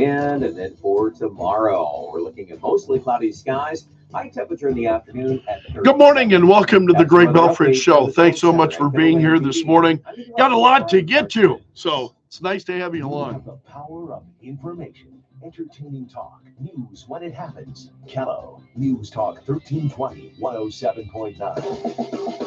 weekend. And then for tomorrow, we're looking at mostly cloudy skies. High temperature in the afternoon at 30. Good morning and welcome to the Greg Belfrage Show. Thanks so much for being here this morning. Got a lot to get to, so it's nice to have you along. The power of information, entertaining talk, news when it happens. Kello, News Talk 1320, 107.9.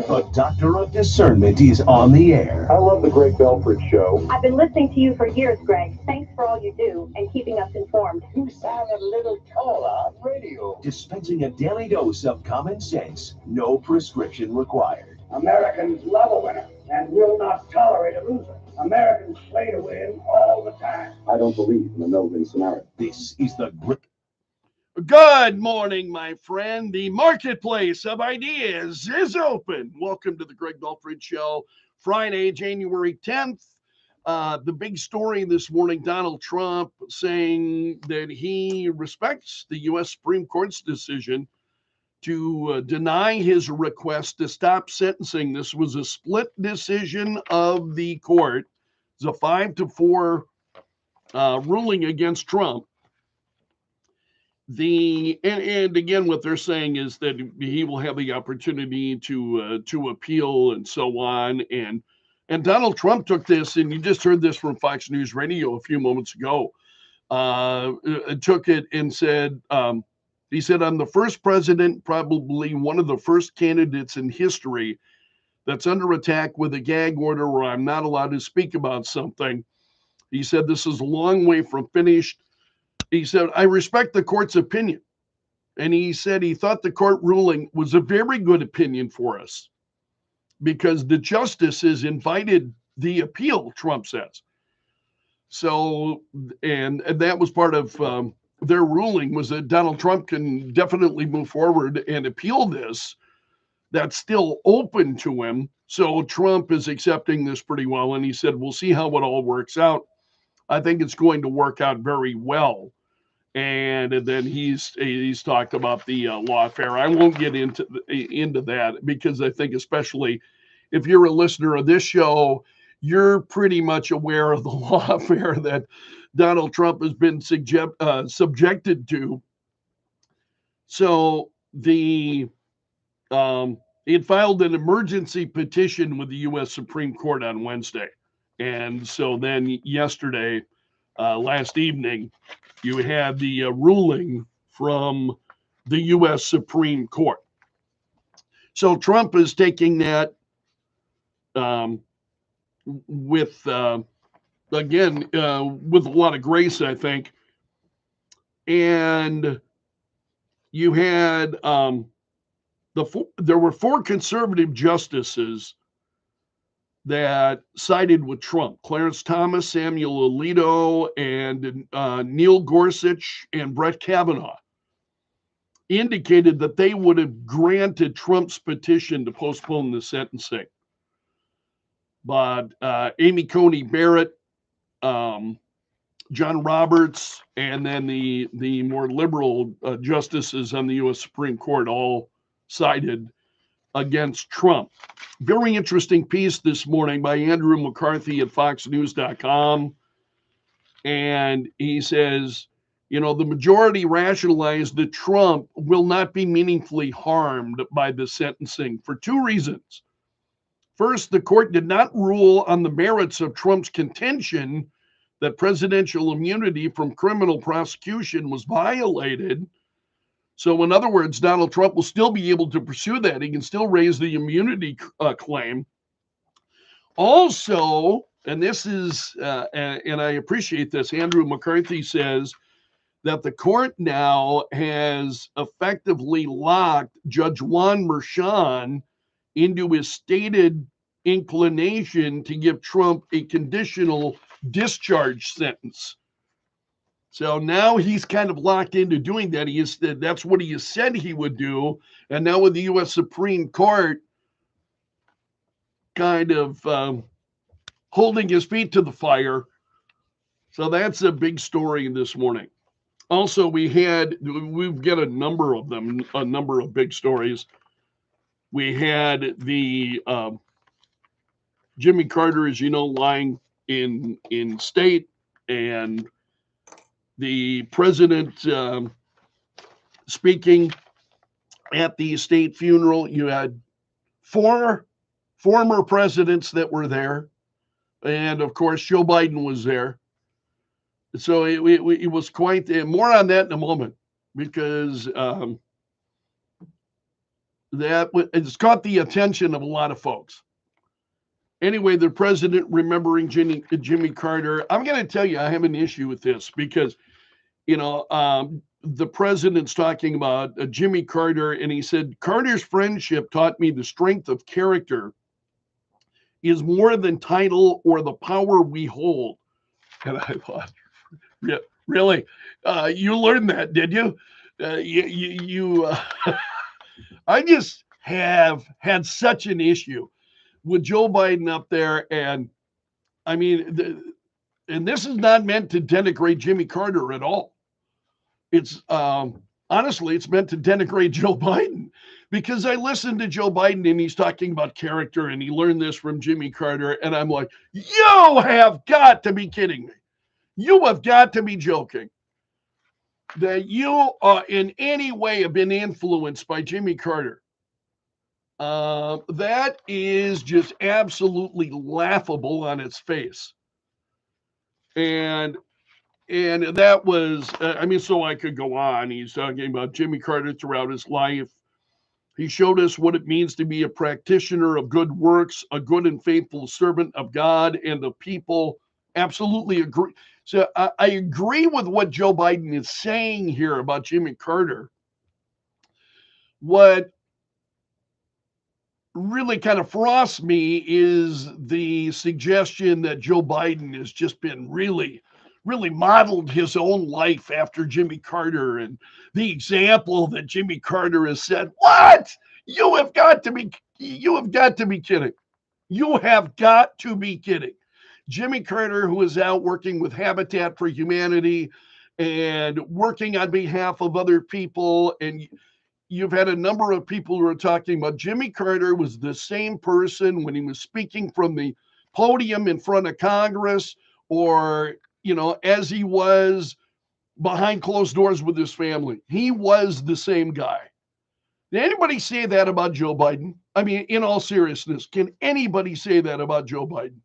The Doctor of Discernment is on the air. I love the Greg Belfrage Show. I've been listening to you for years, Greg. Thanks for all you do and keeping us informed. You sound a little taller on radio. Dispensing a daily dose of common sense. No prescription required. Americans love a winner and will not tolerate a loser. Americans play to win all the time. I don't believe in the Melvin scenario. This is the Good morning, my friend. The marketplace of ideas is open. Welcome to the Greg Belfrage Show, Friday, January 10th. The big story this morning, Donald Trump saying that he respects the U.S. Supreme Court's decision to deny his request to stop sentencing. This was a split decision of the court. It was a 5-4 ruling against Trump. And again, what they're saying is that he will have the opportunity to appeal and so on. And Donald Trump took this, and you just heard this from Fox News Radio a few moments ago. Took it and said, he said, I'm the first president, probably one of the first candidates in history that's under attack with a gag order where I'm not allowed to speak about something. He said, this is a long way from finished. He said, I respect the court's opinion. And he said he thought the court ruling was a very good opinion for us because the justices invited the appeal, Trump says. So, and that was part of their ruling was that Donald Trump can definitely move forward and appeal this. That's still open to him. So Trump is accepting this pretty well. And he said, we'll see how it all works out. I think it's going to work out very well. And then he's talked about the lawfare. I won't get into that because I think especially if you're a listener of this show, you're pretty much aware of the lawfare that Donald Trump has been subjected to. So he had filed an emergency petition with the U.S. Supreme Court on Wednesday. And so then yesterday, last evening, you had the ruling from the U.S. Supreme Court. So Trump is taking that with a lot of grace, I think. And you had there were 4 conservative justices that sided with Trump: Clarence Thomas, Samuel Alito, and Neil Gorsuch and Brett Kavanaugh, indicated that they would have granted Trump's petition to postpone the sentencing. But Amy Coney Barrett, John Roberts, and then the more liberal justices on the U.S. Supreme Court all sided against Trump. Very interesting piece this morning by Andrew McCarthy at foxnews.com. And he says, the majority rationalized that Trump will not be meaningfully harmed by the sentencing for 2 reasons. First, the court did not rule on the merits of Trump's contention that presidential immunity from criminal prosecution was violated. So in other words, Donald Trump will still be able to pursue that. He can still raise the immunity claim. Also, and this is, and I appreciate this, Andrew McCarthy says that the court now has effectively locked Judge Juan Merchan into his stated inclination to give Trump a conditional discharge sentence. So now he's kind of locked into doing that. That's what he has said he would do. And now with the U.S. Supreme Court kind of holding his feet to the fire. So that's a big story this morning. Also, we've got a number of them, a number of big stories. We had the Jimmy Carter, as you know, lying in state, and the president speaking at the state funeral. You had four former presidents that were there, and of course Joe Biden was there. So it was quite more on that in a moment, because it's caught the attention of a lot of folks. Anyway, the president remembering Jimmy Carter. I'm going to tell you, I have an issue with this because, the president's talking about Jimmy Carter, and he said, Carter's friendship taught me the strength of character is more than title or the power we hold. And I thought, yeah, really? You learned that, did you? I just have had such an issue with Joe Biden up there. And I mean, and this is not meant to denigrate Jimmy Carter at all. It's honestly, it's meant to denigrate Joe Biden, because I listened to Joe Biden and he's talking about character and he learned this from Jimmy Carter. And I'm like, you have got to be kidding me. You have got to be joking that you in any way have been influenced by Jimmy Carter. That is just absolutely laughable on its face. And that was, so I could go on. He's talking about Jimmy Carter throughout his life. He showed us what it means to be a practitioner of good works, a good and faithful servant of God and the people. Absolutely agree. So I agree with what Joe Biden is saying here about Jimmy Carter. What really kind of frosts me is the suggestion that Joe Biden has just been really modeled his own life after Jimmy Carter, and the example that Jimmy Carter has set. What? You have got to be kidding. You have got to be kidding. Jimmy Carter, who is out working with Habitat for Humanity and working on behalf of other people. And you've had a number of people who are talking about Jimmy Carter was the same person when he was speaking from the podium in front of Congress, or, as he was behind closed doors with his family. He was the same guy. Did anybody say that about Joe Biden? I mean, in all seriousness, can anybody say that about Joe Biden?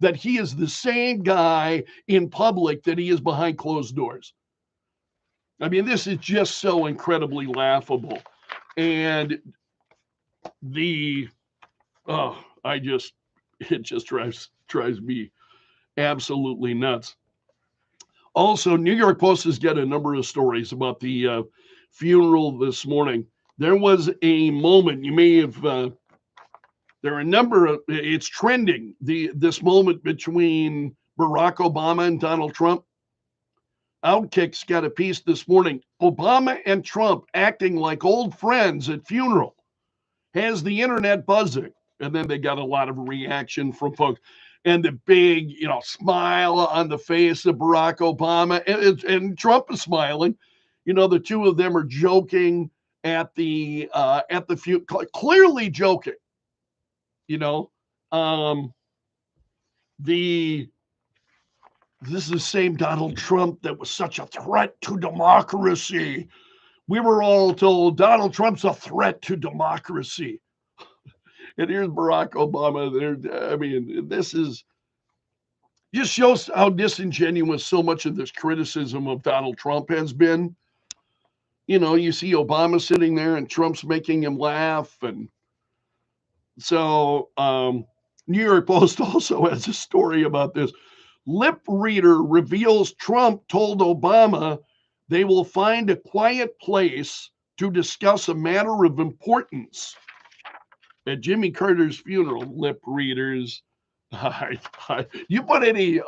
That he is the same guy in public that he is behind closed doors? I mean, this is just so incredibly laughable. And it just drives me absolutely nuts. Also, New York Post has got a number of stories about the funeral this morning. There was a moment, you may have, there are a number of, it's trending, this moment between Barack Obama and Donald Trump. Outkick's got a piece this morning. Obama and Trump acting like old friends at funeral has the internet buzzing. And then they got a lot of reaction from folks. And the big, smile on the face of Barack Obama, and Trump is smiling. The two of them are joking at the clearly joking. This is the same Donald Trump that was such a threat to democracy. We were all told Donald Trump's a threat to democracy. And here's Barack Obama there. I mean, this is just shows how disingenuous so much of this criticism of Donald Trump has been. You see Obama sitting there and Trump's making him laugh. And so New York Post also has a story about this. Lip reader reveals Trump told Obama they will find a quiet place to discuss a matter of importance. At Jimmy Carter's funeral, lip readers. You put any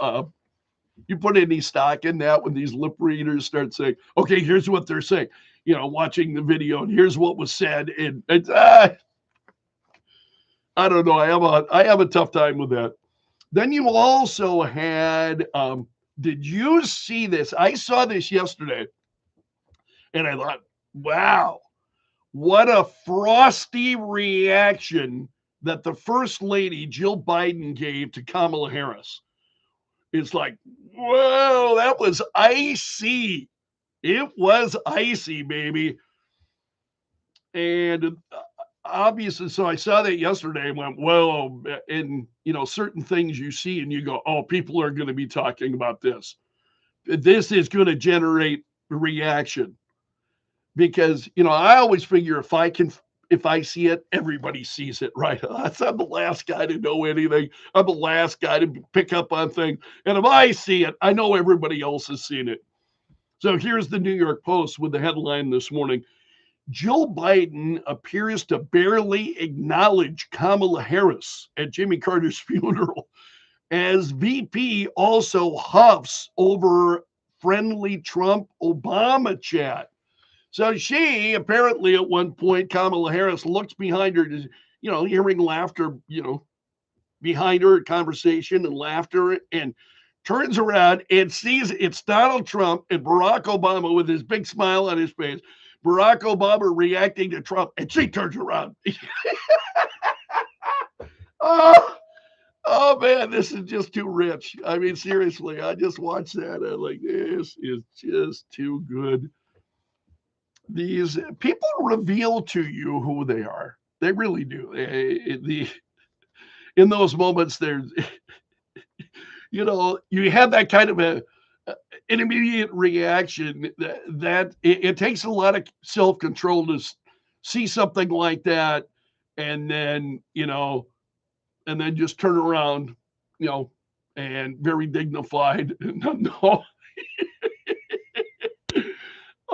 stock in that when these lip readers start saying, okay, here's what they're saying, watching the video, and here's what was said. And I don't know. I have a tough time with that. Then you also had, did you see this? I saw this yesterday and I thought, wow, what a frosty reaction that the First Lady, Jill Biden, gave to Kamala Harris. It's like, whoa, that was icy. It was icy, baby. And obviously, so I saw that yesterday and went, whoa. And, certain things you see and you go, oh, people are going to be talking about this. This is going to generate a reaction. Because, I always figure if I see it, everybody sees it, right? I'm the last guy to know anything. I'm the last guy to pick up on things. And if I see it, I know everybody else has seen it. So here's the New York Post with the headline this morning. Joe Biden appears to barely acknowledge Kamala Harris at Jimmy Carter's funeral, as VP also huffs over friendly Trump-Obama chat. So she apparently at one point, Kamala Harris looks behind her, hearing laughter, behind her, conversation and laughter, and turns around and sees it's Donald Trump and Barack Obama with his big smile on his face. Barack Obama reacting to Trump, and she turns around. Oh man, this is just too rich. I mean, seriously, I just watched that. I'm like, this is just too good. These people reveal to you who they are. They really do. In those moments, there's, you have that kind of an immediate reaction that it takes a lot of self-control to see something like that, and then just turn around, and very dignified. No.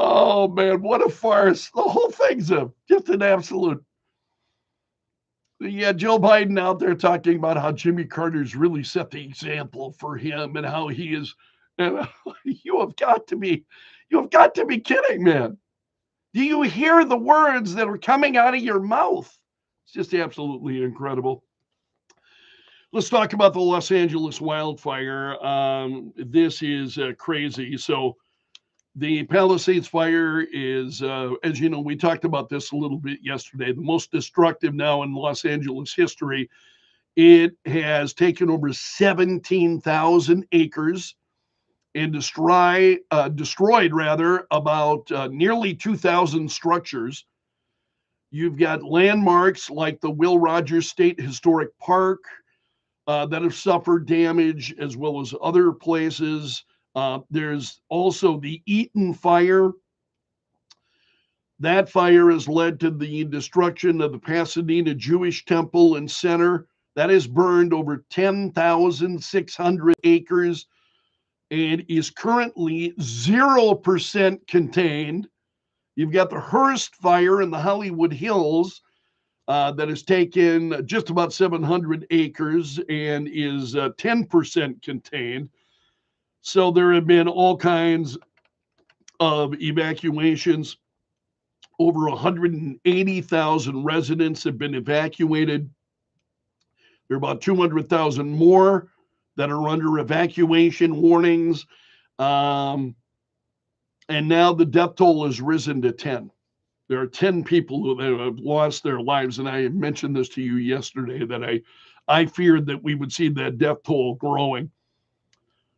Oh man, what a farce. The whole thing's just an absolute. Yeah, Joe Biden out there talking about how Jimmy Carter's really set the example for him and how he is. And you have got to be kidding, man. Do you hear the words that are coming out of your mouth? It's just absolutely incredible. Let's talk about the Los Angeles wildfire. This is crazy. So the Palisades fire is, as you know, we talked about this a little bit yesterday, the most destructive now in Los Angeles history. It has taken over 17,000 acres and destroyed about nearly 2,000 structures. You've got landmarks like the Will Rogers State Historic Park that have suffered damage, as well as other places. There's also the Eaton fire. That fire has led to the destruction of the Pasadena Jewish Temple and Center. That has burned over 10,600 acres and is currently 0% contained. You've got the Hearst fire in the Hollywood Hills that has taken just about 700 acres and is 10% contained. So there have been all kinds of evacuations. Over 180,000 residents have been evacuated. There are about 200,000 more that are under evacuation warnings. And now the death toll has risen to 10. There are 10 people who have lost their lives. And I mentioned this to you yesterday, that I feared that we would see that death toll growing.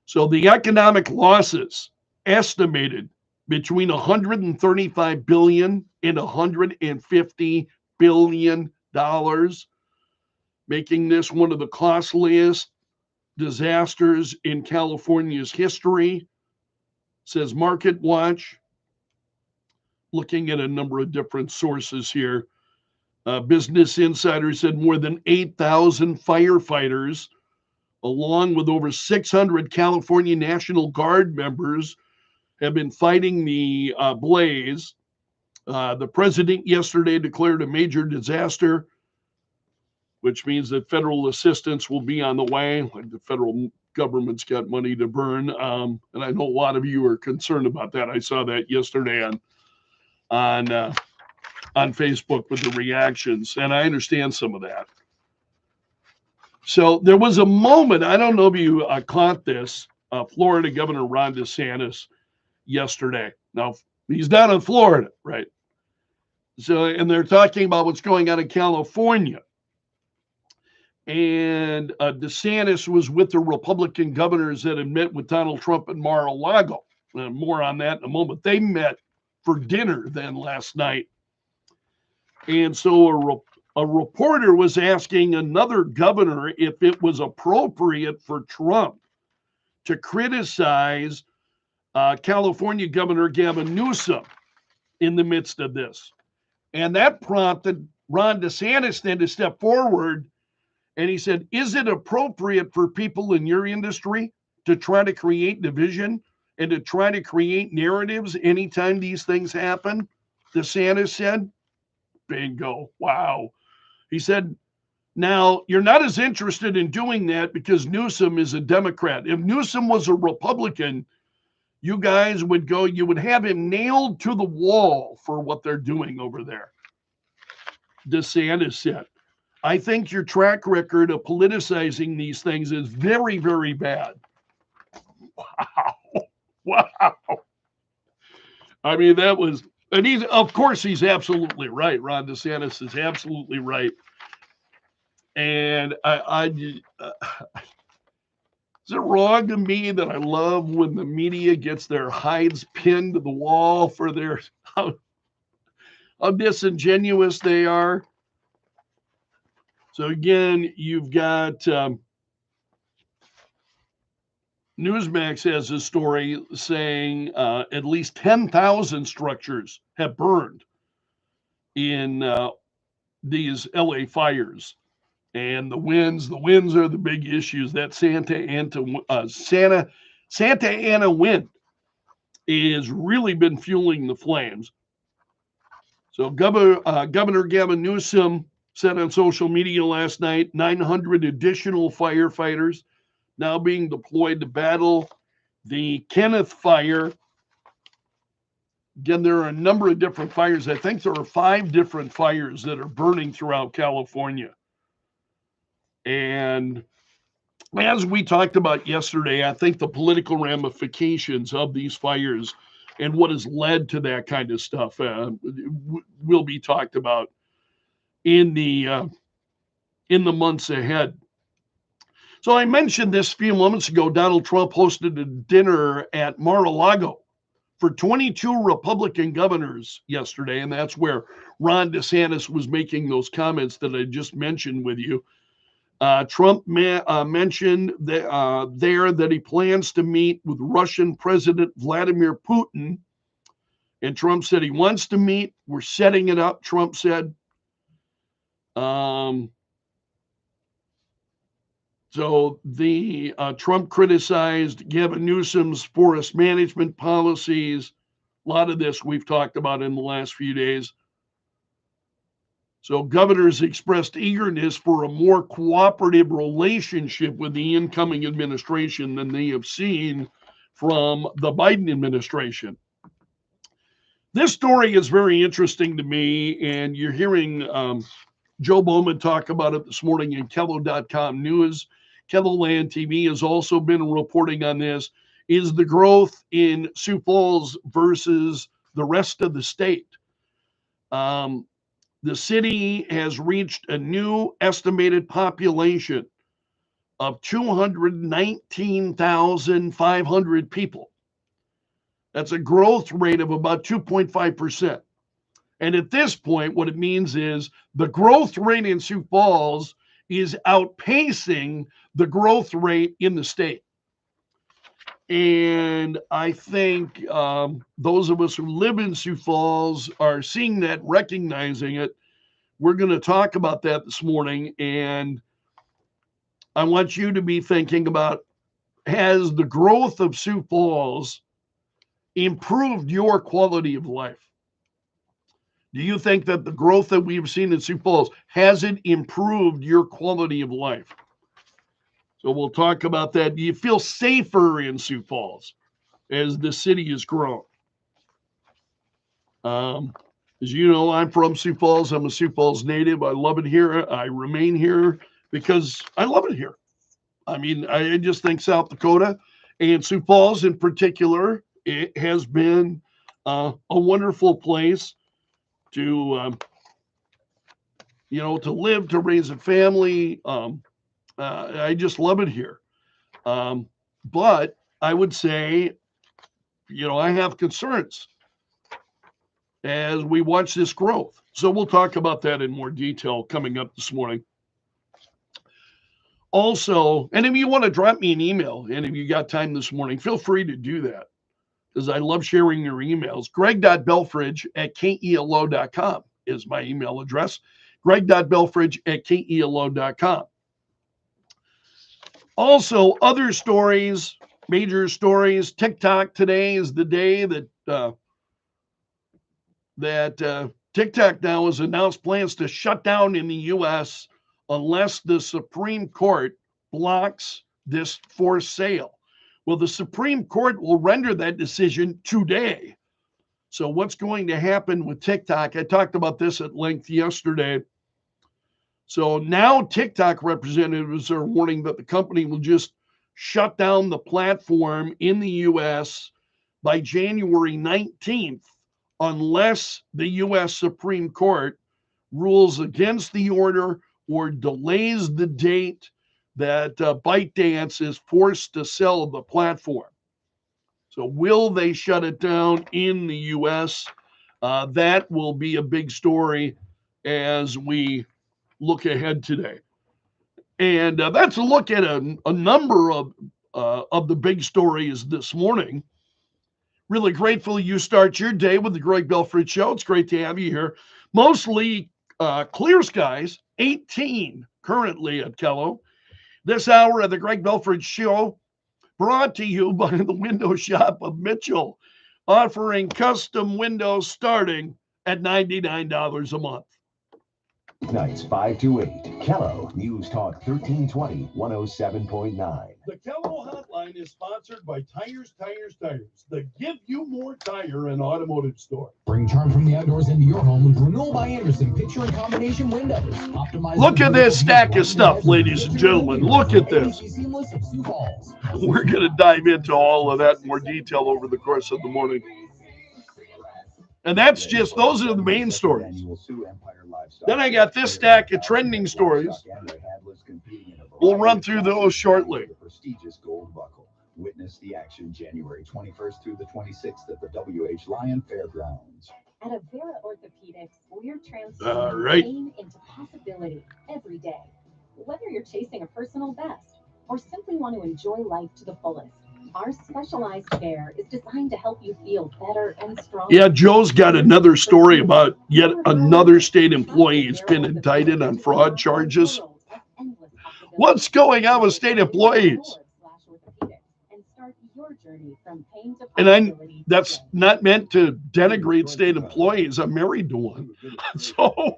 So the economic losses estimated between $135 billion and $150 billion, making this one of the costliest disasters in California's history, says Market Watch, looking at a number of different sources here. Business Insider said more than 8,000 firefighters, along with over 600 California National Guard members, have been fighting the blaze. The president yesterday declared a major disaster, which means that federal assistance will be on the way. Like the federal government's got money to burn. And I know a lot of you are concerned about that. I saw that yesterday on Facebook with the reactions, and I understand some of that. So there was a moment, I don't know if you caught this, Florida Governor Ron DeSantis yesterday. Now, he's down in Florida, right? So, and they're talking about what's going on in California. And DeSantis was with the Republican governors that had met with Donald Trump in Mar-a-Lago. More on that in a moment. They met for dinner then last night. And so a reporter was asking another governor if it was appropriate for Trump to criticize California Governor Gavin Newsom in the midst of this. And that prompted Ron DeSantis then to step forward, and he said, is it appropriate for people in your industry to try to create division and to try to create narratives anytime these things happen? DeSantis said, bingo, wow. He said, now, you're not as interested in doing that because Newsom is a Democrat. If Newsom was a Republican, you guys would go, you would have him nailed to the wall for what they're doing over there. DeSantis said, I think your track record of politicizing these things is very, very bad. Wow. Wow. I mean, that was, and he's, of course, he's absolutely right. Ron DeSantis is absolutely right. And is it wrong to me that I love when the media gets their hides pinned to the wall for their how disingenuous they are? So again, you've got Newsmax has a story saying at least 10,000 structures have burned in these LA fires. And the winds are the big issues. That Santa Ana wind has really been fueling the flames. So Governor Gavin Newsom said on social media last night, 900 additional firefighters now being deployed to battle the Kenneth fire. Again, there are a number of different fires. I think there are 5 different fires that are burning throughout California. And as we talked about yesterday, I think the political ramifications of these fires and what has led to that kind of stuff will be talked about in the months ahead. So I mentioned this a few moments ago. Donald Trump hosted a dinner at Mar-a-Lago for 22 Republican governors yesterday, and that's where Ron DeSantis was making those comments that I just mentioned with you. Trump mentioned that he plans to meet with Russian President Vladimir Putin. And Trump said he wants to meet. We're setting it up, Trump said. So the Trump criticized Gavin Newsom's forest management policies. A lot of this we've talked about in the last few days. So governors expressed eagerness for a more cooperative relationship with the incoming administration than they have seen from the Biden administration. This story is very interesting to me, and you're hearing Joe Bowman talk about it this morning in Kello.com News. KELOLAND TV has also been reporting on this. Is the growth in Sioux Falls versus the rest of the state? The city has reached a new estimated population of 219,500 people. That's a growth rate of about 2.5%. And at this point, what it means is the growth rate in Sioux Falls is outpacing the growth rate in the state. And I think those of us who live in Sioux Falls are seeing that, recognizing it. We're going to talk about that this morning. And I want you to be thinking about, has the growth of Sioux Falls improved your quality of life? Do you think that the growth that we've seen in Sioux Falls, has it improved your quality of life? So we'll talk about that. Do you feel safer in Sioux Falls as the city has grown? As you know, I'm from Sioux Falls. I'm a Sioux Falls native. I love it here. I remain here because I love it here. I mean, I just think South Dakota and Sioux Falls in particular, it has been a wonderful place to, to live, to raise a family. I just love it here. But I would say, I have concerns as we watch this growth. So we'll talk about that in more detail coming up this morning. Also, and if you want to drop me an email, and if you got time this morning, feel free to do that because I love sharing your emails. greg.belfrage@kelo.com is my email address. greg.belfrage@kelo.com. Also, other stories, major stories. TikTok today is the day that TikTok now has announced plans to shut down in the U.S. unless the Supreme Court blocks this for sale. Well, the Supreme Court will render that decision today. So what's going to happen with TikTok? I talked about this at length yesterday. So now TikTok representatives are warning that the company will just shut down the platform in the U.S. by January 19th unless the U.S. Supreme Court rules against the order or delays the date that ByteDance is forced to sell the platform. So will they shut it down in the U.S.? That will be a big story as we look ahead today. And that's a look at a number of the big stories this morning. Really grateful you start your day with the Greg Belfrage Show. It's great to have you here. Mostly clear skies, 18 currently at Kello. This hour of the Greg Belfrage Show brought to you by the Window Shop of Mitchell, offering custom windows starting at $99 a month. Nights 5 to 8. Kello News Talk 1320 107.9. The Kello Hotline is sponsored by Tires, the Give You More Tire and Automotive Store. Bring charm from the outdoors into your home with Renewal by Anderson picture and combination windows. Look at this stack of stuff, ladies and gentlemen. Look at this. We're going to dive into all of that in more detail over the course of the morning. And that's just, those are the main stories. Then I got this stack of trending stories. We'll run through those shortly. Prestigious gold buckle. Witness the action January 21st through the 26th at the WH Lyon Fairgrounds. At Avera Orthopedics, we're transforming pain into possibility every day. Whether you're chasing a personal best or simply want to enjoy life to the fullest, our specialized care is designed to help you feel better and stronger. Yeah, Joe's got another story about yet another state employee who's been indicted on fraud charges. What's going on with state employees? And that's not meant to denigrate state employees. I'm married to one. So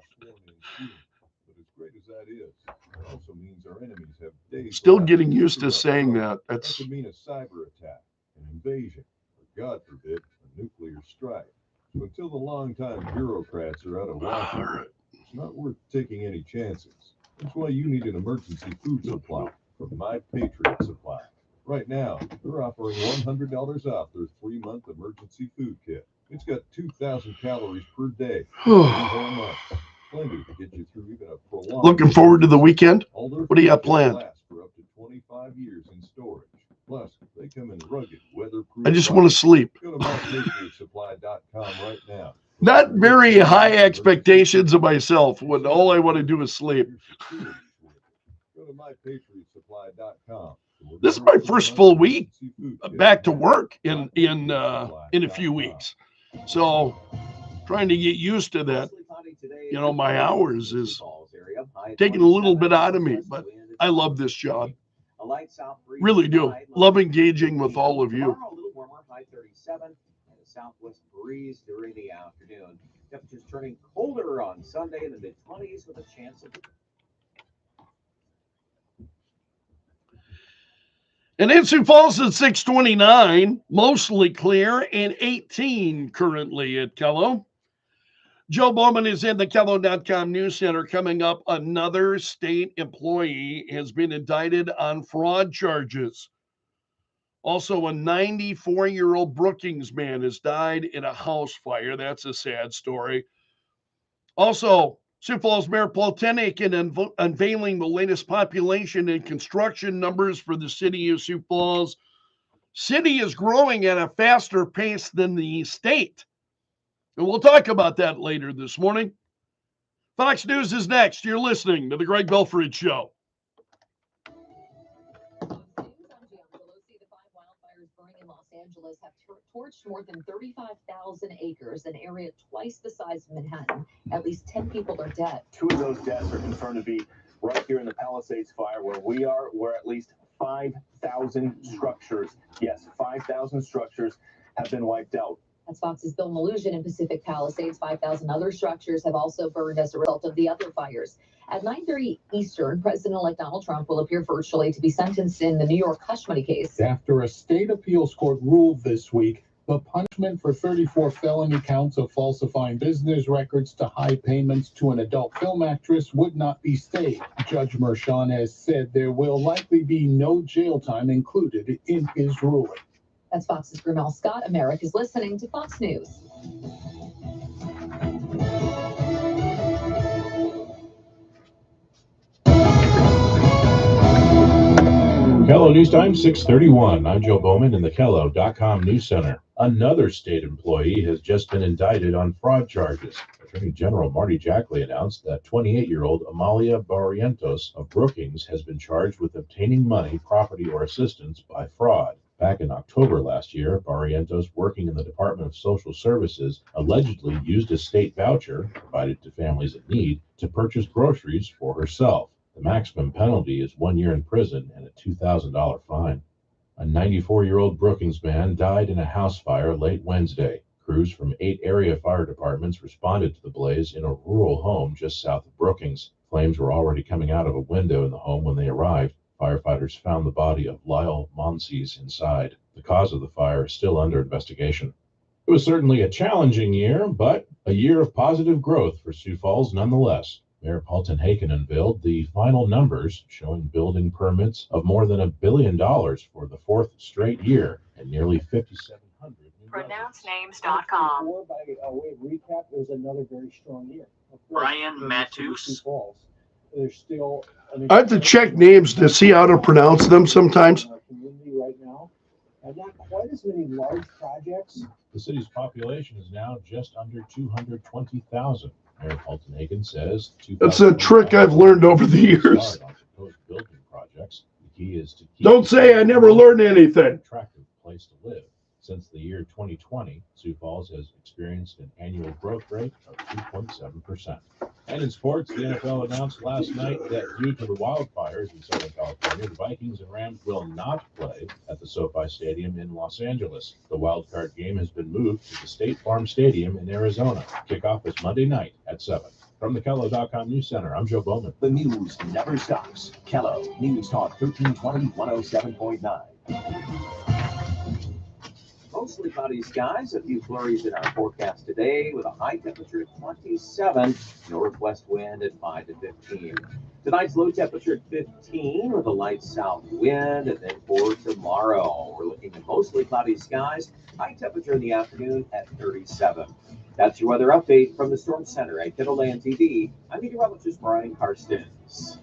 still getting used to saying that. That's could mean a cyber attack, an invasion, or God forbid, a nuclear strike. So until the longtime bureaucrats are out of Washington, it's not worth taking any chances. That's why you need an emergency food supply from My Patriot Supply. Right now, they're offering $100 off their 3-month emergency food kit. It's got 2,000 calories per day. Plenty to get you through even a prolonged. Looking forward to the weekend? What do you have planned? For up to 25 years in storage. Plus, they come in rugged, weatherproof. I just want to sleep. Go to mypatriotsupply.com right now. Not very high expectations of myself when all I want to do is sleep. Go to mypatriotsupply.com. This is my first full week back to work in a few weeks. So trying to get used to that. You know, my hours is taking a little bit out of me, but I love this job. Really do. Love engaging with all of you. A little warmer, high 37, and a southwest breeze during the afternoon. Temperatures turning colder on Sunday in the mid-20s with a chance of. And in Sioux Falls at 629, mostly clear, and 18 currently at Kello. Joe Bowman is in the Kello.com News Center. Coming up, another state employee has been indicted on fraud charges. Also, a 94-year-old Brookings man has died in a house fire. That's a sad story. Also, Sioux Falls Mayor Paul Tennican unveiling the latest population and construction numbers for the city of Sioux Falls. City is growing at a faster pace than the state. And we'll talk about that later this morning. Fox News is next. You're listening to the Greg Belfrage Show. The 5 wildfires burning in Los Angeles have torched more than 35,000 acres, an area twice the size of Manhattan. At least 10 people are dead. 2 of those deaths are confirmed to be right here in the Palisades fire where we are, where at least 5,000 structures, yes, 5,000 structures have been wiped out. That's Fox's Bill Malugin in Pacific Palisades. 5,000 other structures have also burned as a result of the other fires. At 9:30 Eastern, President-elect Donald Trump will appear virtually to be sentenced in the New York hush money case. After a state appeals court ruled this week, the punishment for 34 felony counts of falsifying business records to hide payments to an adult film actress would not be stayed. Judge Mershon has said there will likely be no jail time included in his ruling. That's Fox's Grinnell Scott. America's listening to Fox News. Kello News Time, 6:31. I'm Joe Bowman in the Kello.com News Center. Another state employee has just been indicted on fraud charges. Attorney General Marty Jackley announced that 28-year-old Amalia Barrientos of Brookings has been charged with obtaining money, property, or assistance by fraud. Back in October last year, Barrientos, working in the Department of Social Services, allegedly used a state voucher provided to families in need to purchase groceries for herself. The maximum penalty is 1 year in prison and a $2,000 fine. A 94-year-old Brookings man died in a house fire late Wednesday. Crews from 8 area fire departments responded to the blaze in a rural home just south of Brookings. Flames were already coming out of a window in the home when they arrived. Firefighters found the body of Lyle Monsees inside. The cause of the fire is still under investigation. It was certainly a challenging year, but a year of positive growth for Sioux Falls nonetheless. Mayor Paul Tennican unveiled the final numbers showing building permits of more than $1 billion for the 4th straight year and nearly 5,700 new pronouncenames.com. By way of recap, it was another very strong year. Brian Matus. There's still. I have to check names to see how to pronounce them sometimes. Community right now, and not quite as many large projects. The city's population is now just under 220,000. Mayor Paul Tennican says that's a trick I've learned over the years. Building projects. The key is to keep Don't say I never learned anything. An attractive place to live. Since the year 2020, Sioux Falls has experienced an annual growth rate of 2.7%. And in sports, the NFL announced last night that due to the wildfires in Southern California, the Vikings and Rams will not play at the SoFi Stadium in Los Angeles. The wild card game has been moved to the State Farm Stadium in Arizona. Kickoff is Monday night at 7. From the Kello.com News Center, I'm Joe Bowman. The news never stops. Kello News Talk 1320 107.9. Mostly cloudy skies, a few flurries in our forecast today with a high temperature of 27, northwest wind at 5 to 15. Tonight's low temperature at 15 with a light south wind, and then for tomorrow, we're looking at mostly cloudy skies, high temperature in the afternoon at 37. That's your weather update from the Storm Center at Kettleland TV. I'm meteorologist Brian Karstens.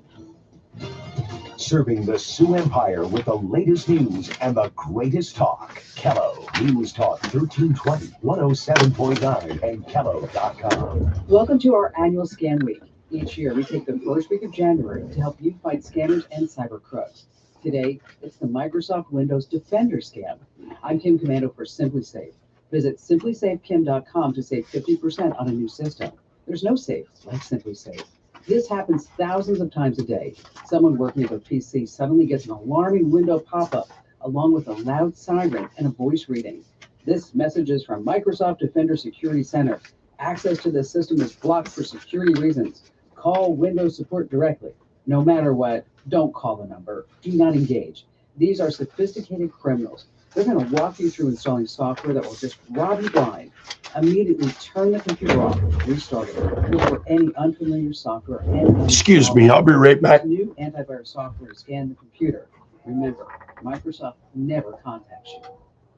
Serving the Sioux Empire with the latest news and the greatest talk. Kello News Talk 1320 107.9 and Kello.com. Welcome to our annual Scam Week. Each year, we take the first week of January to help you fight scammers and cyber crooks. Today, it's the Microsoft Windows Defender scam. I'm Kim Commando for SimpliSafe. Visit simplysafekim.com to save 50% on a new system. There's no safe like SimpliSafe. This happens thousands of times a day. Someone working at their PC suddenly gets an alarming window pop-up, along with a loud siren and a voice reading. This message is from Microsoft Defender Security Center. Access to the system is blocked for security reasons. Call Windows support directly. No matter what, don't call the number. Do not engage. These are sophisticated criminals. They're going to walk you through installing software that will just rob you blind. Immediately turn the computer off, restart it, look for any unfamiliar software. Excuse me, I'll be right back. New antivirus software to scan the computer. Remember, Microsoft never contacts you.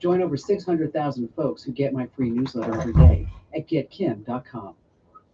Join over 600,000 folks who get my free newsletter every day at getkim.com.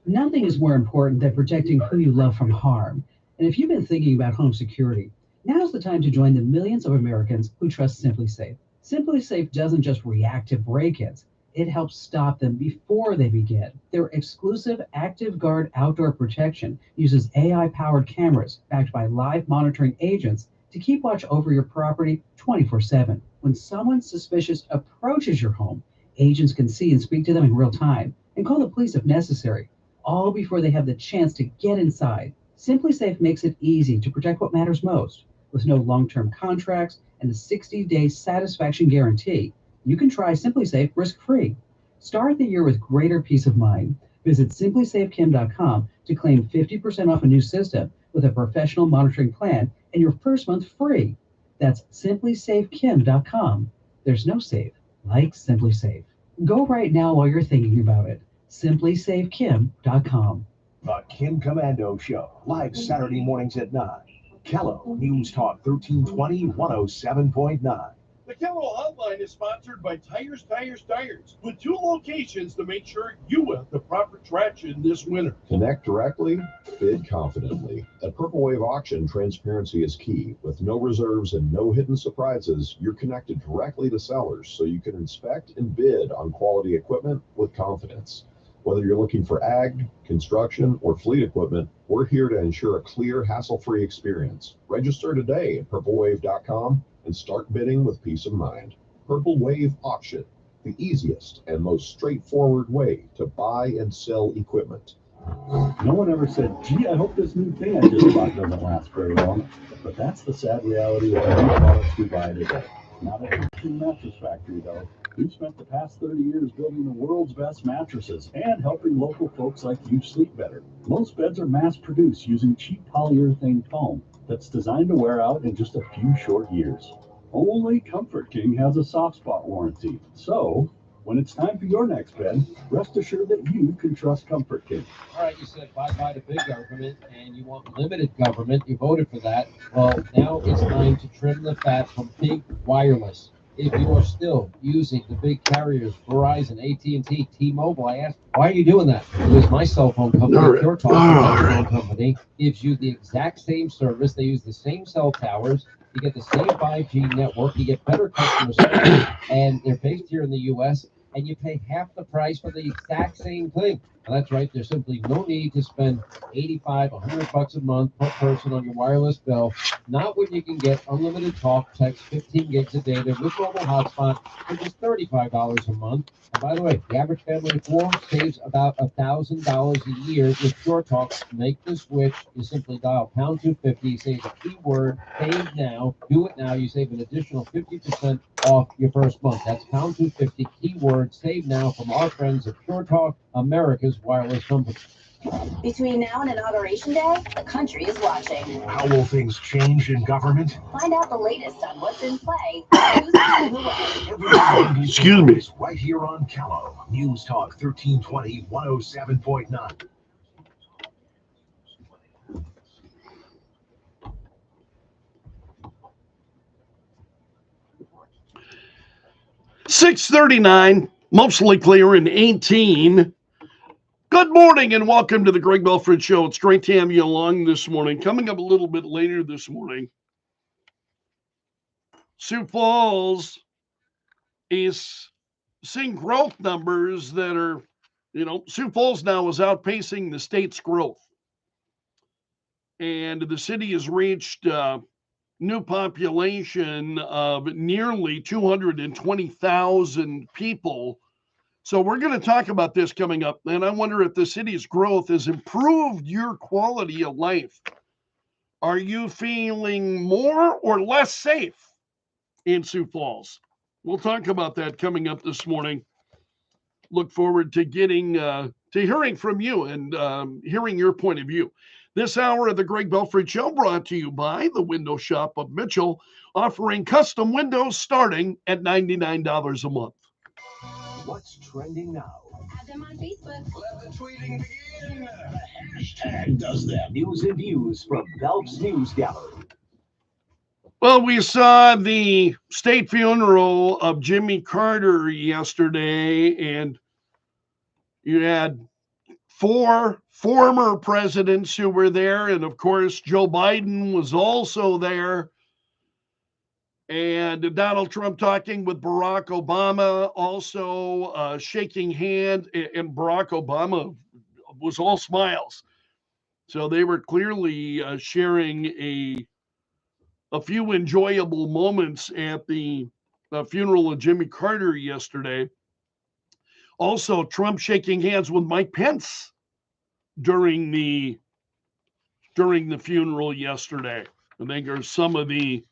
Nothing is more important than protecting who you love from harm. And if you've been thinking about home security, now's the time to join the millions of Americans who trust SimpliSafe. SimpliSafe doesn't just react to break-ins. It helps stop them before they begin. Their exclusive Active Guard outdoor protection uses AI-powered cameras backed by live monitoring agents to keep watch over your property 24/7. When someone suspicious approaches your home, agents can see and speak to them in real time and call the police if necessary, all before they have the chance to get inside. SimpliSafe makes it easy to protect what matters most. With no long-term contracts and a 60-day satisfaction guarantee, you can try SimpliSafe risk-free. Start the year with greater peace of mind. Visit simplysafekim.com to claim 50% off a new system with a professional monitoring plan and your first month free. That's simplysafekim.com. There's no safe like SimpliSafe. Go right now while you're thinking about it. simplysafekim.com. The Kim Commando Show, live Saturday mornings at 9. Kello News Talk 1320 107.9. The Kello Hotline is sponsored by Tires, with 2 locations to make sure you have the proper traction this winter. Connect directly, bid confidently. At Purple Wave Auction, transparency is key. With no reserves and no hidden surprises, you're connected directly to sellers so you can inspect and bid on quality equipment with confidence. Whether you're looking for ag, construction, or fleet equipment, we're here to ensure a clear, hassle-free experience. Register today at purplewave.com and start bidding with peace of mind. Purple Wave Auction, the easiest and most straightforward way to buy and sell equipment. No one ever said, gee, I hope this new thing I just bought doesn't last very long. But that's the sad reality of the new products we buy today. Not at the Mattress Factory, though. We've spent the past 30 years building the world's best mattresses and helping local folks like you sleep better. Most beds are mass-produced using cheap polyurethane foam that's designed to wear out in just a few short years. Only Comfort King has a soft spot warranty. So, when it's time for your next bed, rest assured that you can trust Comfort King. All right, you said bye-bye to big government, and you want limited government. You voted for that. Well, now it's time to trim the fat from big wireless. If you are still using the big carriers, Verizon, AT&T, T-Mobile, I asked, why are you doing that? Because my cell phone company, Pure Talk, my phone company, gives you the exact same service. They use the same cell towers. You get the same 5G network. You get better customer service. And they're based here in the U.S., and you pay half the price for the exact same thing. And that's right. There's simply no need to spend $85, $100 a month per person on your wireless bill. Not when you can get unlimited talk, text, 15 gigs of data with mobile hotspot for just $35 a month. And by the way, the average family of 4 saves about $1,000 a year with Pure Talk. Make the switch. You simply dial pound 250, say the keyword, save now. Do it now. You save an additional 50% off your first month. That's pound 250, keyword, save now from our friends at Pure Talk, America's wireless company. Between now and Inauguration Day, the country is watching. How will things change in government? Find out the latest on what's in play. Excuse me. Right here on Kello News Talk 1320 107.9. .639, mostly clear in 18. Good morning and welcome to the Greg Belfrage Show. It's great to have you along this morning. Coming up a little bit later this morning, Sioux Falls is seeing growth numbers that are, Sioux Falls now is outpacing the state's growth. And the city has reached new population of nearly 220,000 people. So we're going to talk about this coming up. And I wonder if the city's growth has improved your quality of life. Are you feeling more or less safe in Sioux Falls? We'll talk about that coming up this morning. Look forward to getting to hearing from you and hearing your point of view. This hour of the Greg Belfrage Show brought to you by the Window Shop of Mitchell, offering custom windows starting at $99 a month. What's trending now? Add them on Facebook. Let the tweeting begin. The hashtag does that. News and views from Belf's News Gallery. Well, we saw the state funeral of Jimmy Carter yesterday, and you had 4 former presidents who were there, and of course, Joe Biden was also there. And Donald Trump talking with Barack Obama, also shaking hands, and Barack Obama was all smiles. So they were clearly sharing a few enjoyable moments at the funeral of Jimmy Carter yesterday. Also, Trump shaking hands with Mike Pence during the funeral yesterday. I think are some of the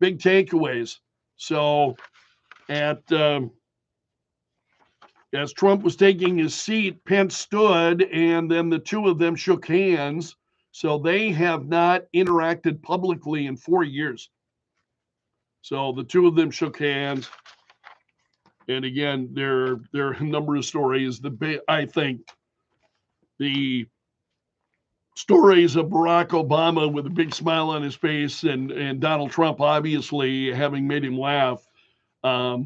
big takeaways. So, as Trump was taking his seat, Pence stood, and then the two of them shook hands. So they have not interacted publicly in 4 years. So the two of them shook hands. And again, there are a number of stories. I think the stories of Barack Obama with a big smile on his face and Donald Trump obviously having made him laugh were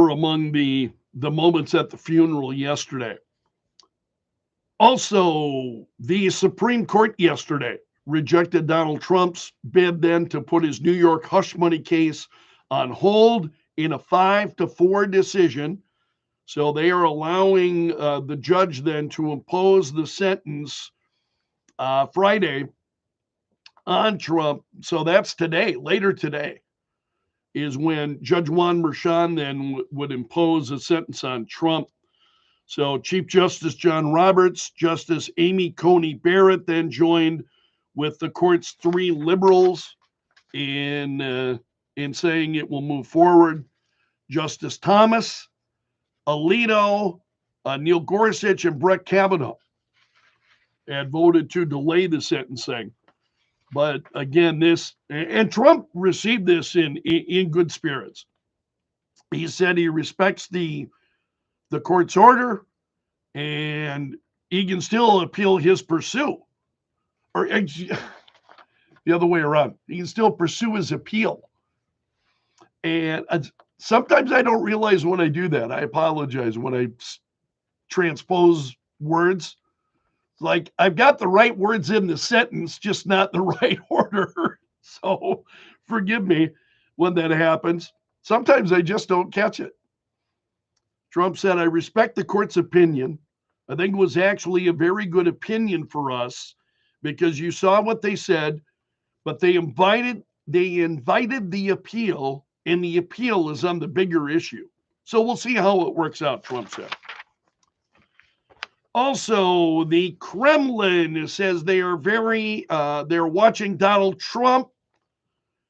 among the moments at the funeral yesterday. Also, the Supreme Court yesterday rejected Donald Trump's bid then to put his New York hush money case on hold in a 5-4 decision. So they are allowing the judge then to impose the sentence Friday on Trump. So that's today, later today, is when Judge Juan Merchan then would impose a sentence on Trump. So Chief Justice John Roberts, Justice Amy Coney Barrett then joined with the court's 3 liberals in saying it will move forward. Justice Thomas, Alito, Neil Gorsuch, and Brett Kavanaugh had voted to delay the sentencing. But again, and Trump received this in good spirits. He said he respects the court's order and he can still appeal his pursuit. Or the other way around, he can still pursue his appeal. And sometimes I don't realize when I do that. I apologize when I transpose words. Like I've got the right words in the sentence, just not the right order. So forgive me when that happens. Sometimes I just don't catch it. Trump said, I respect the court's opinion. I think it was actually a very good opinion for us because you saw what they said, but they invited the appeal, and the appeal is on the bigger issue. So we'll see how it works out, Trump said. Also, the Kremlin says they are they're watching Donald Trump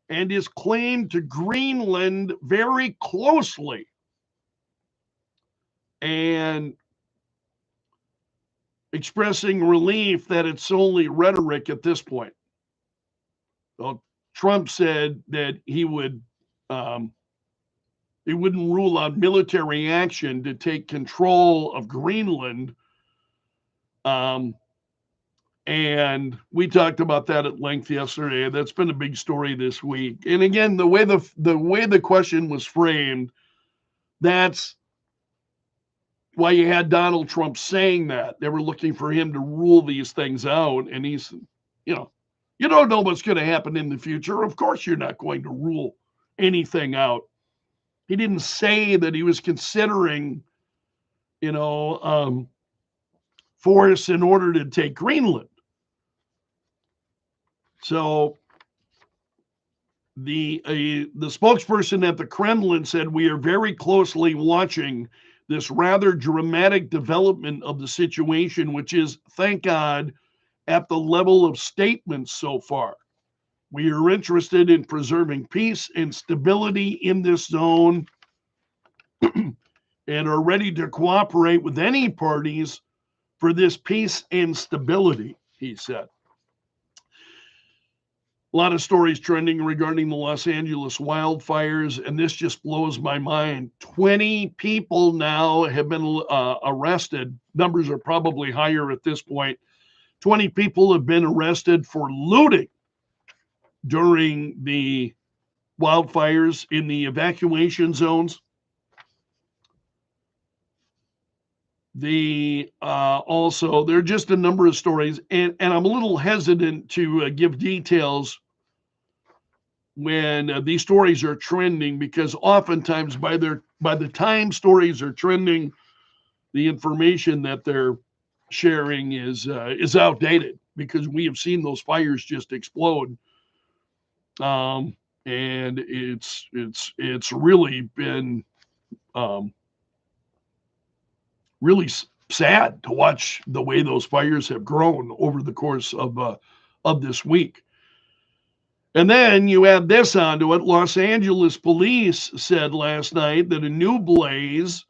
and his claim to Greenland very closely. And expressing relief that it's only rhetoric at this point. Well, Trump said that he wouldn't rule out military action to take control of Greenland. And we talked about that at length yesterday. That's been a big story this week. And again, the way the question was framed, that's why you had Donald Trump saying that. They were looking for him to rule these things out. And he's, you don't know what's going to happen in the future. Of course, you're not going to rule anything out. He didn't say that he was considering, force in order to take Greenland. So the spokesperson at the Kremlin said, we are very closely watching this rather dramatic development of the situation, which is, thank God, at the level of statements so far. We are interested in preserving peace and stability in this zone and are ready to cooperate with any parties for this peace and stability, he said. A lot of stories trending regarding the Los Angeles wildfires, and this just blows my mind. 20 people now have been arrested. Numbers are probably higher at this point. 20 people have been arrested for looting during the wildfires in the evacuation zones. Also, there are just a number of stories, and I'm a little hesitant to give details when these stories are trending, because oftentimes by the time stories are trending, the information that they're sharing is outdated, because we have seen those fires just explode, and it's really been really sad to watch the way those fires have grown over the course of this week. And then you add this onto it. Los Angeles police said last night that a new blaze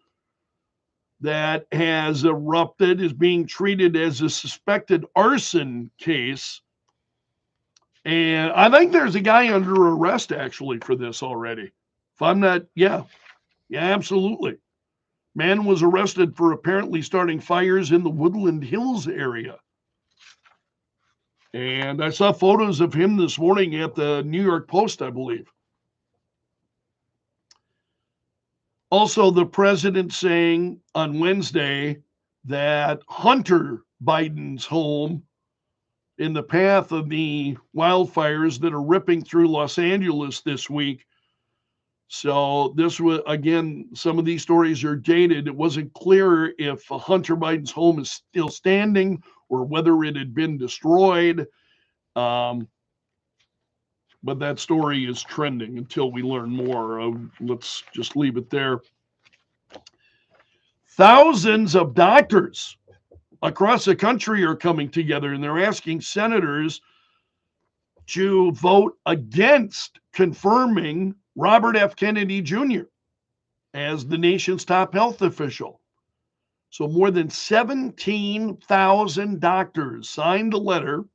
that has erupted is being treated as a suspected arson case. And I think there's a guy under arrest actually for this already. If I'm not, yeah, absolutely. Man was arrested for apparently starting fires in the Woodland Hills area. And I saw photos of him this morning at the New York Post, I believe. Also, the president saying on Wednesday that Hunter Biden's home, in the path of the wildfires that are ripping through Los Angeles this week. So this was, again, some of these stories are dated. It wasn't clear if Hunter Biden's home is still standing or whether it had been destroyed. But that story is trending until we learn more. Let's just leave it there. Thousands of doctors across the country are coming together, and they're asking senators to vote against confirming Robert F. Kennedy Jr. as the nation's top health official. So more than 17,000 doctors signed a letter. It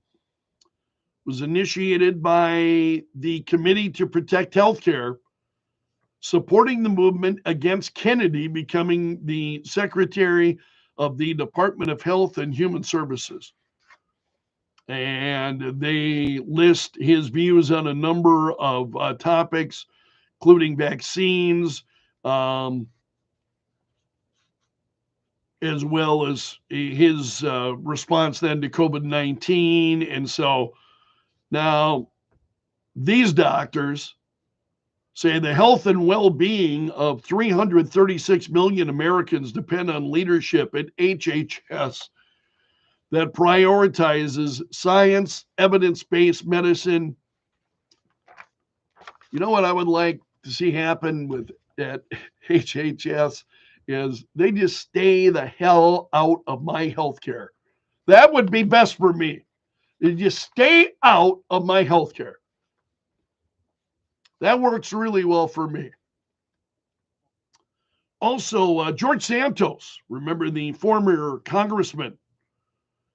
was initiated by the Committee to Protect Healthcare, supporting the movement against Kennedy becoming the Secretary of the Department of Health and Human Services. And they list his views on a number of topics, including vaccines, as well as his response then to COVID-19. And so now these doctors say the health and well-being of 336 million Americans depend on leadership at HHS that prioritizes science, evidence-based medicine. You know what I would like to see happen with at HHS is they just stay the hell out of my healthcare. That would be best for me. They just stay out of my healthcare. That works really well for me. Also, George Santos, remember the former congressman,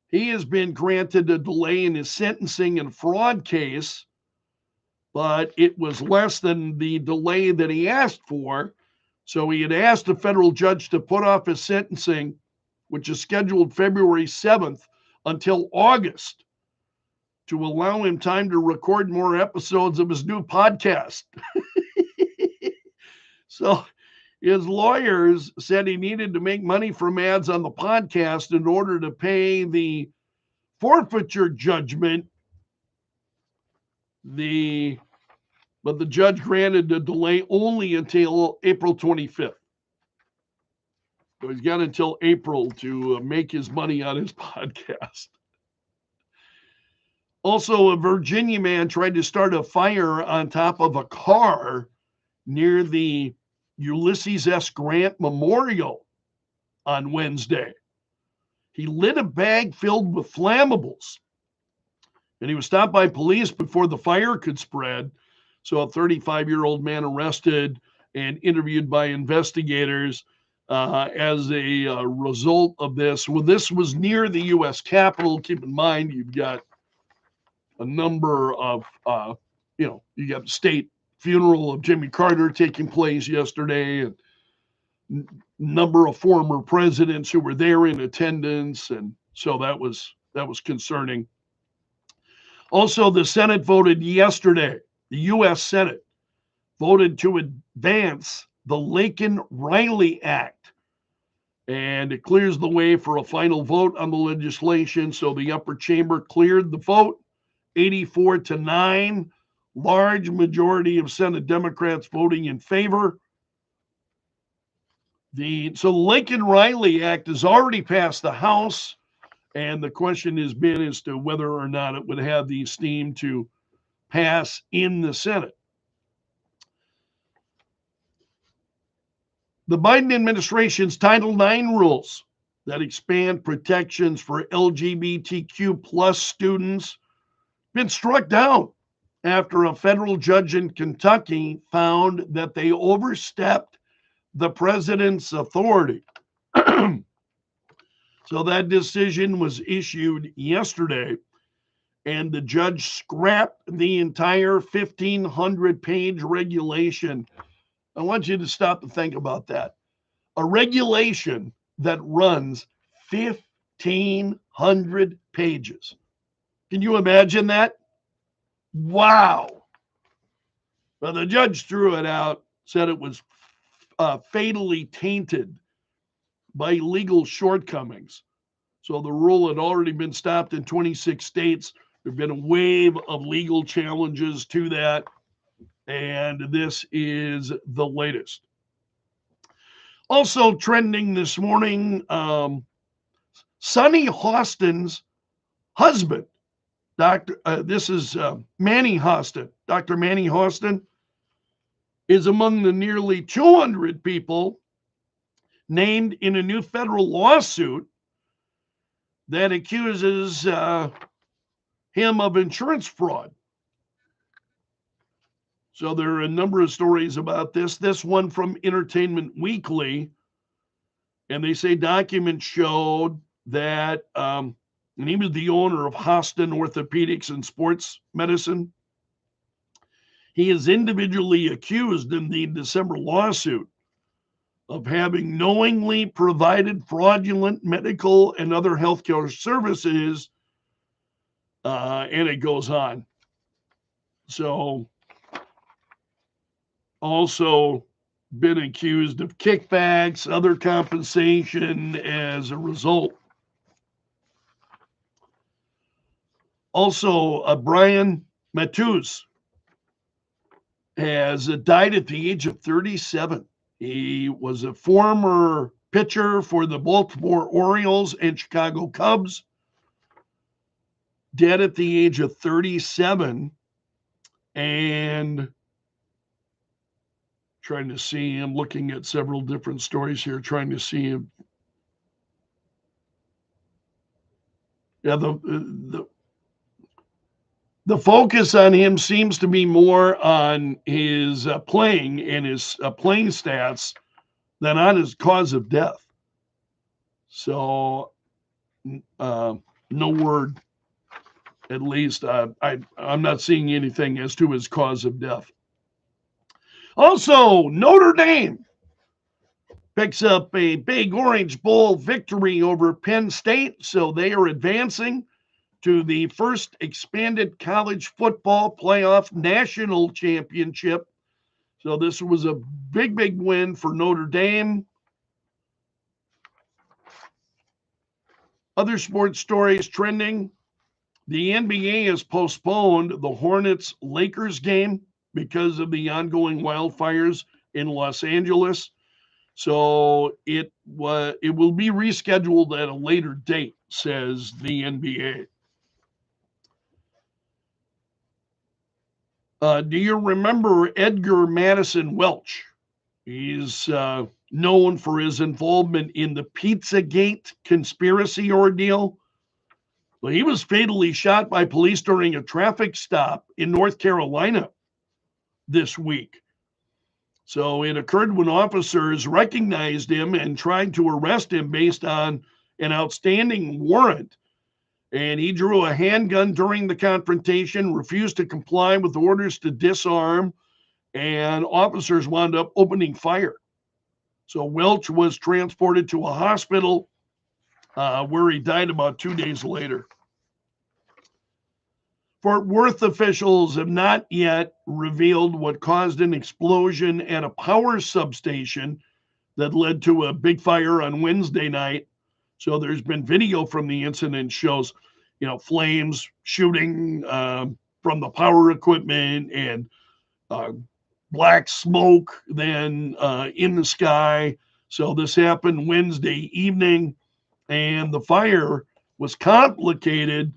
he has been granted a delay in his sentencing in a fraud case, but it was less than the delay that he asked for. So he had asked a federal judge to put off his sentencing, which is scheduled February 7th, until August, to allow him time to record more episodes of his new podcast. So his lawyers said he needed to make money from ads on the podcast in order to pay the forfeiture judgment. But the judge granted a delay only until April 25th. So he's got until April to make his money on his podcast. Also, a Virginia man tried to start a fire on top of a car near the Ulysses S. Grant Memorial on Wednesday. He lit a bag filled with flammables, and he was stopped by police before the fire could spread. So a 35-year-old man arrested and interviewed by investigators as a result of this. Well, this was near the U.S. Capitol. Keep in mind, you've got a number of, you got the state funeral of Jimmy Carter taking place yesterday, and number of former presidents who were there in attendance, and so that was concerning. Also, the Senate voted yesterday. The U.S. Senate voted to advance the Laken-Riley Act, And it clears the way for a final vote on the legislation. So the upper chamber cleared the vote, 84-9, large majority of Senate Democrats voting in favor. So the Lincoln-Riley Act has already passed the House, and the question has been as to whether or not it would have the steam to pass in the Senate. The Biden administration's Title IX rules that expand protections for LGBTQ plus students been struck down after a federal judge in Kentucky found that they overstepped the president's authority. So that decision was issued yesterday, and the judge scrapped the entire 1,500-page regulation. I want you to stop and think about that. A regulation that runs 1,500 pages. Can you imagine that? Wow. Well, the judge threw it out, said it was fatally tainted by legal shortcomings. So the rule had already been stopped in 26 states. There have been a wave of legal challenges to that, and this is the latest. Also trending this morning, Sonny Hostin's husband, this is Manny Hostin. Dr. Manny Hostin is among the nearly 200 people named in a new federal lawsuit that accuses him of insurance fraud. So there are a number of stories about this. This one from Entertainment Weekly, and they say documents showed that, and he was the owner of Hostin Orthopedics and Sports Medicine. He is individually accused in the December lawsuit of having knowingly provided fraudulent medical and other healthcare services, and it goes on. So, also been accused of kickbacks, other compensation as a result. Also, Brian Matus has died at the age of 37. He was a former pitcher for the Baltimore Orioles and Chicago Cubs. Dead at the age of 37. And trying to see him, looking at several different stories here, trying to see him. Yeah, the focus on him seems to be more on his playing and his playing stats than on his cause of death. So, no word, at least. I'm not seeing anything as to his cause of death. Also, Notre Dame picks up a big Orange Bowl victory over Penn State, so they are advancing to the first expanded college football playoff national championship. So this was a big, big win for Notre Dame. Other sports stories trending. The NBA has postponed the Hornets-Lakers game because of the ongoing wildfires in Los Angeles. So it will be rescheduled at a later date, says the NBA. Do you remember Edgar Madison Welch? He's known for his involvement in the Pizzagate conspiracy ordeal. Well, he was fatally shot by police during a traffic stop in North Carolina this week. So it occurred when officers recognized him and tried to arrest him based on an outstanding warrant. And he drew a handgun during the confrontation, refused to comply with orders to disarm, and officers wound up opening fire. So Welch was transported to a hospital where he died about 2 days later. Fort Worth officials have not yet revealed what caused an explosion at a power substation that led to a big fire on Wednesday night. So there's been video from the incident shows, flames shooting from the power equipment and black smoke then in the sky. So this happened Wednesday evening, and the fire was complicated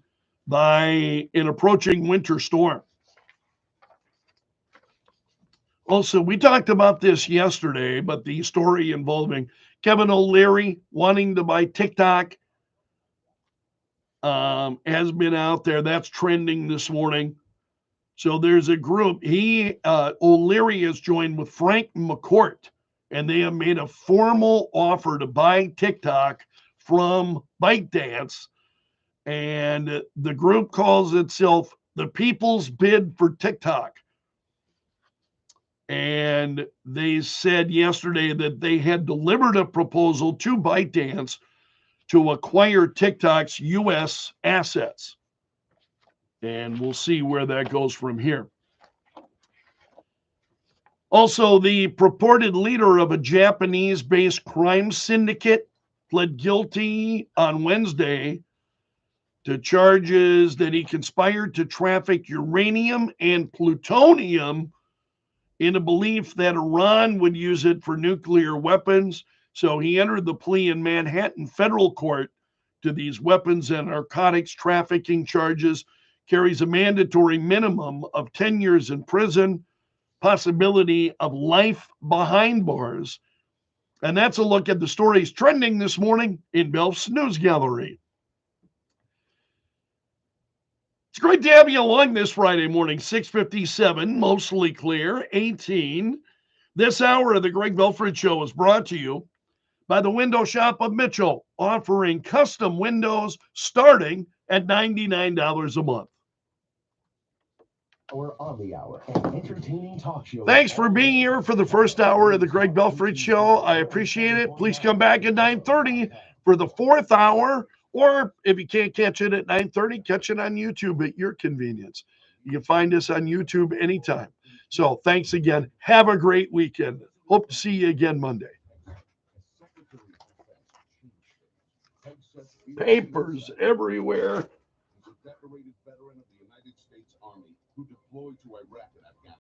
by an approaching winter storm. Also, we talked about this yesterday, but the story involving Kevin O'Leary wanting to buy TikTok has been out there. That's trending this morning. So there's a group. O'Leary has joined with Frank McCourt, and they have made a formal offer to buy TikTok from ByteDance. And the group calls itself the People's Bid for TikTok. And they said yesterday that they had delivered a proposal to ByteDance to acquire TikTok's U.S. assets. And we'll see where that goes from here. Also, the purported leader of a Japanese-based crime syndicate pled guilty on Wednesday to charges that he conspired to traffic uranium and plutonium in a belief that Iran would use it for nuclear weapons. So he entered the plea in Manhattan federal court to these weapons and narcotics trafficking charges, carries a mandatory minimum of 10 years in prison, possibility of life behind bars. And that's a look at the stories trending this morning in Belf's News Gallery. It's great to have you along this Friday morning, 6:57, mostly clear, 18. This hour of the Greg Belfrage Show is brought to you by the Window Shop of Mitchell, offering custom windows starting at $99 a month. On the hour, an entertaining talk show. Thanks for being here for the first hour of the Greg Belfrage Show. I appreciate it. Please come back at 9:30 for the fourth hour. Or if you can't catch it at 9:30, catch it on YouTube at your convenience. You can find us on YouTube anytime. So thanks again. Have a great weekend. Hope to see you again Monday. Papers everywhere. Decorated veteran of the United States Army who deployed to Iraq and Afghanistan.